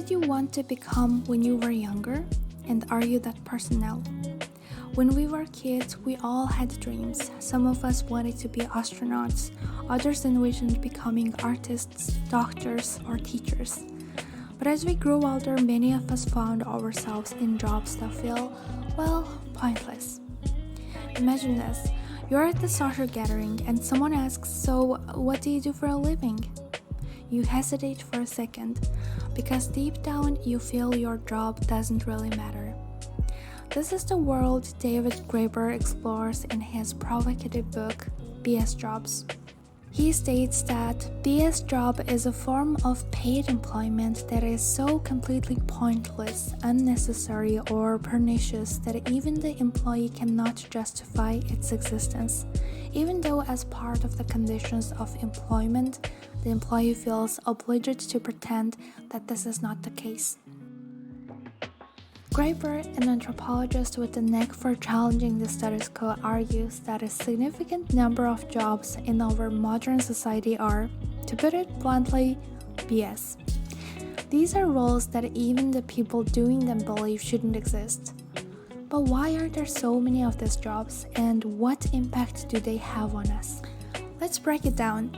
did you want to become when you were younger? And are you that person now? When we were kids, we all had dreams. Some of us wanted to be astronauts, others envisioned becoming artists, doctors, or teachers. But as we grew older, many of us found ourselves in jobs that feel, well, pointless. Imagine this. You're at the social gathering and someone asks, "So, what do you do for a living?" You hesitate for a second, because deep down you feel your job doesn't really matter. This is the world David Graeber explores in his provocative book, BS Jobs. He states that BS job is a form of paid employment that is so completely pointless, unnecessary, or pernicious that even the employee cannot justify its existence, even though as part of the conditions of employment, the employee feels obliged to pretend that this is not the case. Graeber, an anthropologist with a knack for challenging the status quo, argues that a significant number of jobs in our modern society are, to put it bluntly, BS. These are roles that even the people doing them believe shouldn't exist. But why are there so many of these jobs, and what impact do they have on us? Let's break it down.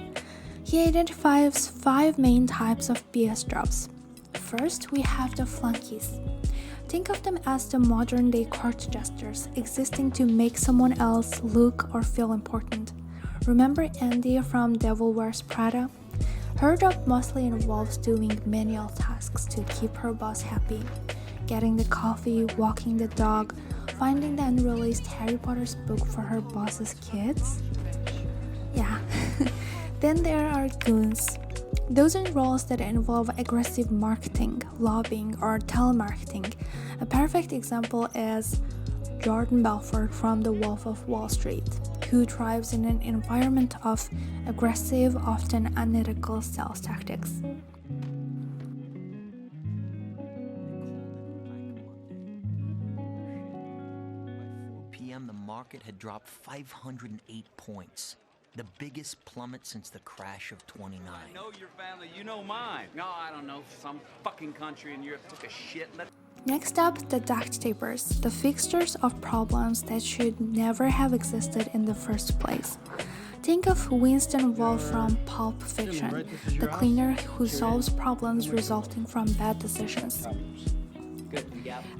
He identifies 5 main types of BS jobs. First, we have the flunkies. Think of them as the modern-day court jesters, existing to make someone else look or feel important. Remember Andy from Devil Wears Prada? Her job mostly involves doing menial tasks to keep her boss happy. Getting the coffee, walking the dog, finding the unreleased Harry Potter's book for her boss's kids? Yeah. Then there are goons. Those are roles that involve aggressive marketing, lobbying, or telemarketing. A perfect example is Jordan Belfort from The Wolf of Wall Street, who thrives in an environment of aggressive, often unethical sales tactics. P.M. the market had dropped 508 points. The biggest plummet since the crash of '29. I know your family, you know mine. No, I don't know. Some fucking country in Europe took a shit. Next up, the duct tapers, the fixtures of problems that should never have existed in the first place. Think of Winston Wolfe from Pulp Fiction, the cleaner who solves problems resulting from bad decisions.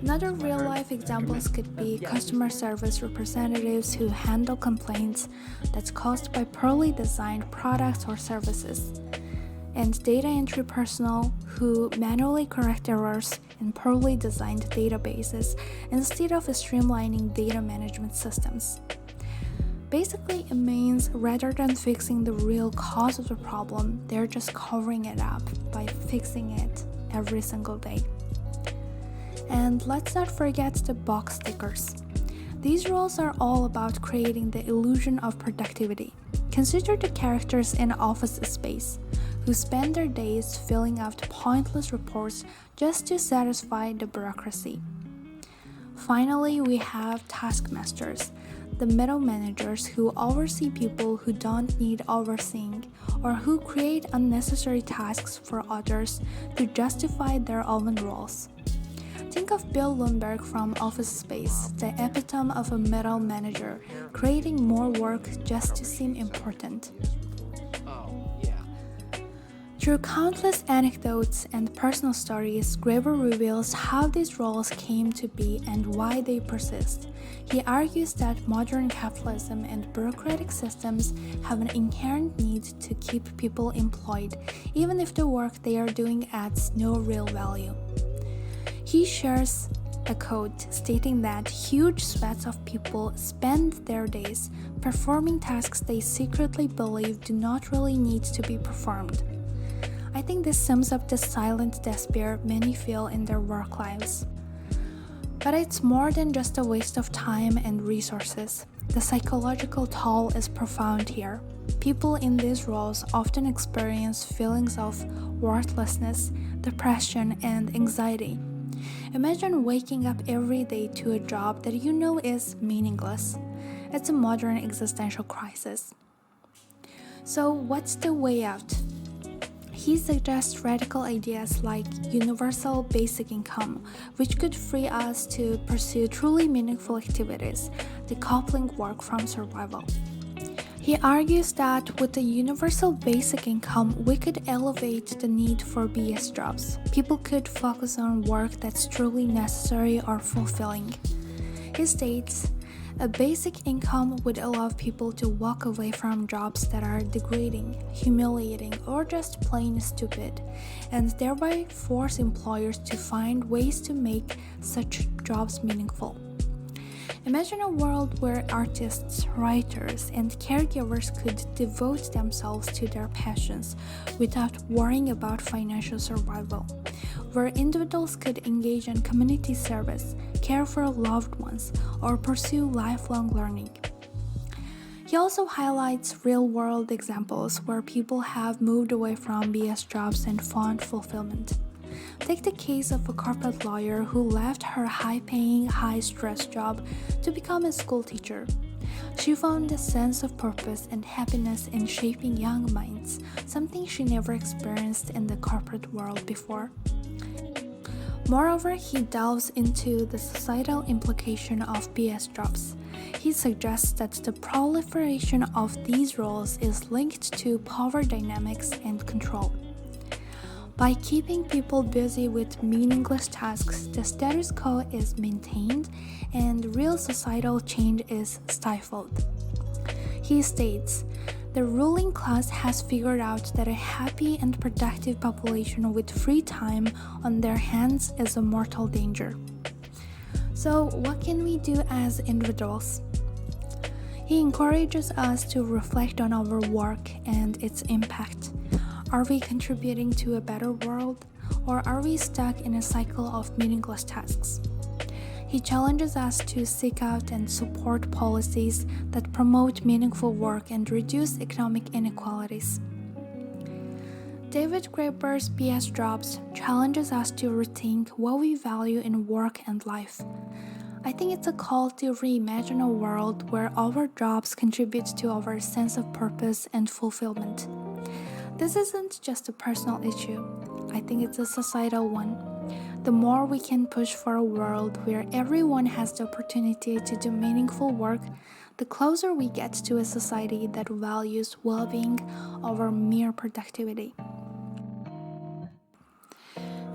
Another real-life examples could be customer service representatives who handle complaints that's caused by poorly designed products or services, and data entry personnel who manually correct errors in poorly designed databases instead of streamlining data management systems. Basically, it means rather than fixing the real cause of the problem, they're just covering it up by fixing it every single day. And let's not forget the box tickers. These roles are all about creating the illusion of productivity. Consider the characters in Office Space, who spend their days filling out pointless reports just to satisfy the bureaucracy. Finally, we have taskmasters, the middle managers who oversee people who don't need overseeing, or who create unnecessary tasks for others to justify their own roles. Think of Bill Lundberg from Office Space, the epitome of a middle manager, creating more work just to seem important. Through countless anecdotes and personal stories, Graeber reveals how these roles came to be and why they persist. He argues that modern capitalism and bureaucratic systems have an inherent need to keep people employed, even if the work they are doing adds no real value. He shares a quote stating that huge swaths of people spend their days performing tasks they secretly believe do not really need to be performed. I think this sums up the silent despair many feel in their work lives. But it's more than just a waste of time and resources. The psychological toll is profound here. People in these roles often experience feelings of worthlessness, depression, and anxiety. Imagine waking up every day to a job that you know is meaningless. It's a modern existential crisis. So, what's the way out? He suggests radical ideas like universal basic income, which could free us to pursue truly meaningful activities, decoupling work from survival. He argues that with the universal basic income, we could elevate the need for BS jobs. People could focus on work that's truly necessary or fulfilling. He states, a basic income would allow people to walk away from jobs that are degrading, humiliating, or just plain stupid, and thereby force employers to find ways to make such jobs meaningful. Imagine a world where artists, writers, and caregivers could devote themselves to their passions without worrying about financial survival, where individuals could engage in community service, care for loved ones, or pursue lifelong learning. He also highlights real-world examples where people have moved away from BS jobs and found fulfillment. Take the case of a corporate lawyer who left her high-paying, high-stress job to become a school teacher. She found a sense of purpose and happiness in shaping young minds, something she never experienced in the corporate world before. Moreover, he delves into the societal implication of BS jobs. He suggests that the proliferation of these roles is linked to power dynamics and control. By keeping people busy with meaningless tasks, the status quo is maintained and real societal change is stifled. He states, the ruling class has figured out that a happy and productive population with free time on their hands is a mortal danger. So, what can we do as individuals? He encourages us to reflect on our work and its impact. Are we contributing to a better world, or are we stuck in a cycle of meaningless tasks? He challenges us to seek out and support policies that promote meaningful work and reduce economic inequalities. David Graeber's BS Jobs challenges us to rethink what we value in work and life. I think it's a call to reimagine a world where our jobs contribute to our sense of purpose and fulfillment. This isn't just a personal issue. I think it's a societal one. The more we can push for a world where everyone has the opportunity to do meaningful work, the closer we get to a society that values well-being over mere productivity.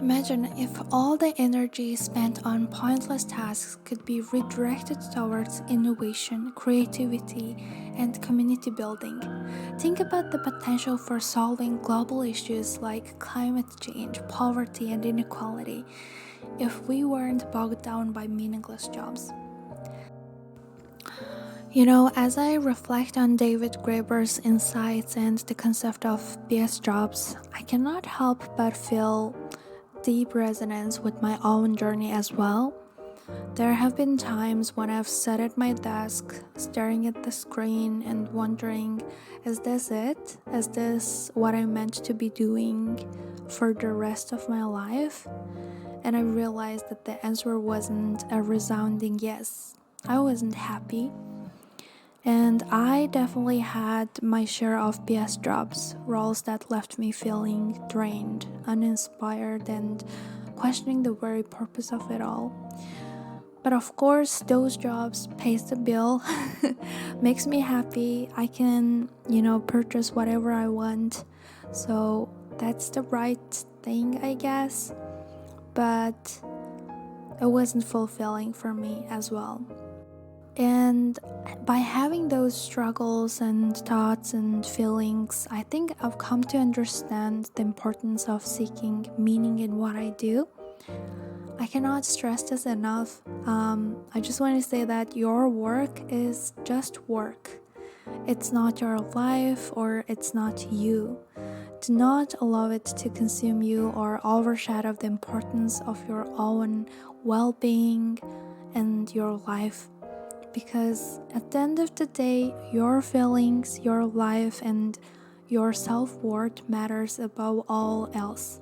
Imagine if all the energy spent on pointless tasks could be redirected towards innovation, creativity, and community building. Think about the potential for solving global issues like climate change, poverty, and inequality if we weren't bogged down by meaningless jobs. As I reflect on David Graeber's insights and the concept of BS jobs, I cannot help but feel deep resonance with my own journey as well. There have been times when I've sat at my desk, staring at the screen and wondering, is this it? Is this what I'm meant to be doing for the rest of my life? And I realized that the answer wasn't a resounding yes. I wasn't happy. And I definitely had my share of BS jobs, roles that left me feeling drained, uninspired, and questioning the very purpose of it all. But of course, those jobs pays the bill, makes me happy. I can, purchase whatever I want. So that's the right thing, I guess. But it wasn't fulfilling for me as well. And by having those struggles and thoughts and feelings, I think I've come to understand the importance of seeking meaning in what I do. I cannot stress this enough. I just want to say that your work is just work. It's not your life or it's not you. Do not allow it to consume you or overshadow the importance of your own well-being and your life. Because at the end of the day, your feelings, your life, and your self-worth matters above all else.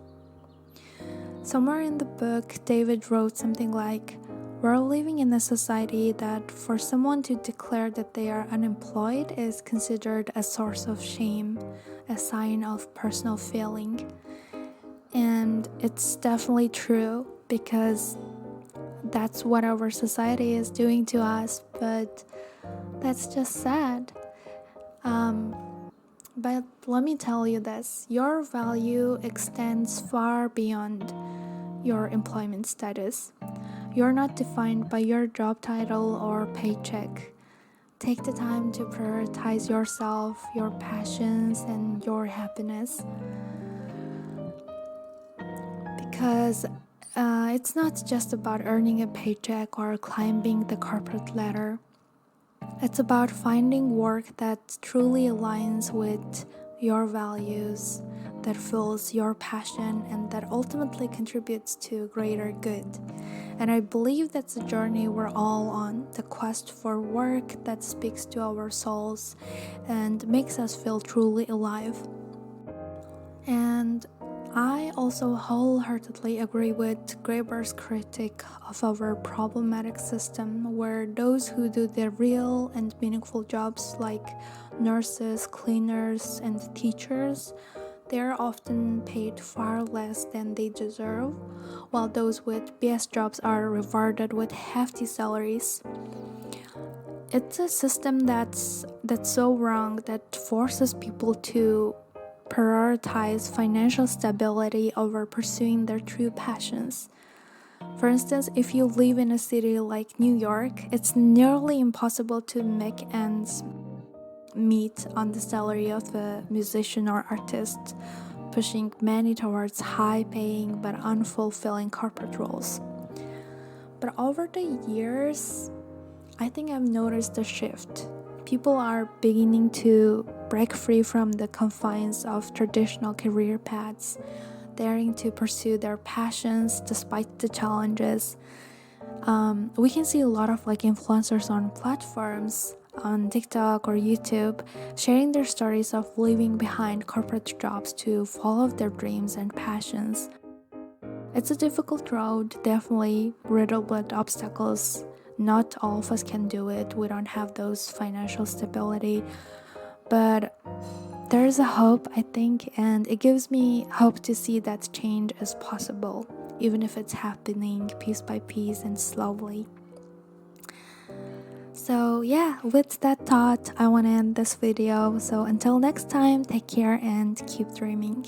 Somewhere in the book, David wrote something like, we're living in a society that for someone to declare that they are unemployed is considered a source of shame, a sign of personal failing. And it's definitely true because that's what our society is doing to us, but that's just sad. But let me tell you this, your value extends far beyond your employment status. You're not defined by your job title or paycheck. Take the time to prioritize yourself, your passions, and your happiness. Because it's not just about earning a paycheck or climbing the corporate ladder. It's about finding work that truly aligns with your values, that fuels your passion, and that ultimately contributes to greater good. And I believe that's the journey we're all on, the quest for work that speaks to our souls and makes us feel truly alive. And I also wholeheartedly agree with Graeber's critique of our problematic system, where those who do the real and meaningful jobs like nurses, cleaners, and teachers, they are often paid far less than they deserve, while those with BS jobs are rewarded with hefty salaries. It's a system that's so wrong that forces people to prioritize financial stability over pursuing their true passions. For instance, if you live in a city like New York, it's nearly impossible to make ends meet on the salary of a musician or artist, pushing many towards high-paying but unfulfilling corporate roles. But over the years, I think I've noticed a shift. People are beginning to break free from the confines of traditional career paths, daring to pursue their passions despite the challenges. We can see a lot of influencers on platforms, on TikTok or YouTube, sharing their stories of leaving behind corporate jobs to follow their dreams and passions. It's a difficult road, definitely riddled with obstacles. Not all of us can do it. We don't have those financial stability. But there's a hope, I think, and it gives me hope to see that change is possible, even if it's happening piece by piece and slowly. So yeah, with that thought, I want to end this video. So until next time, take care and keep dreaming.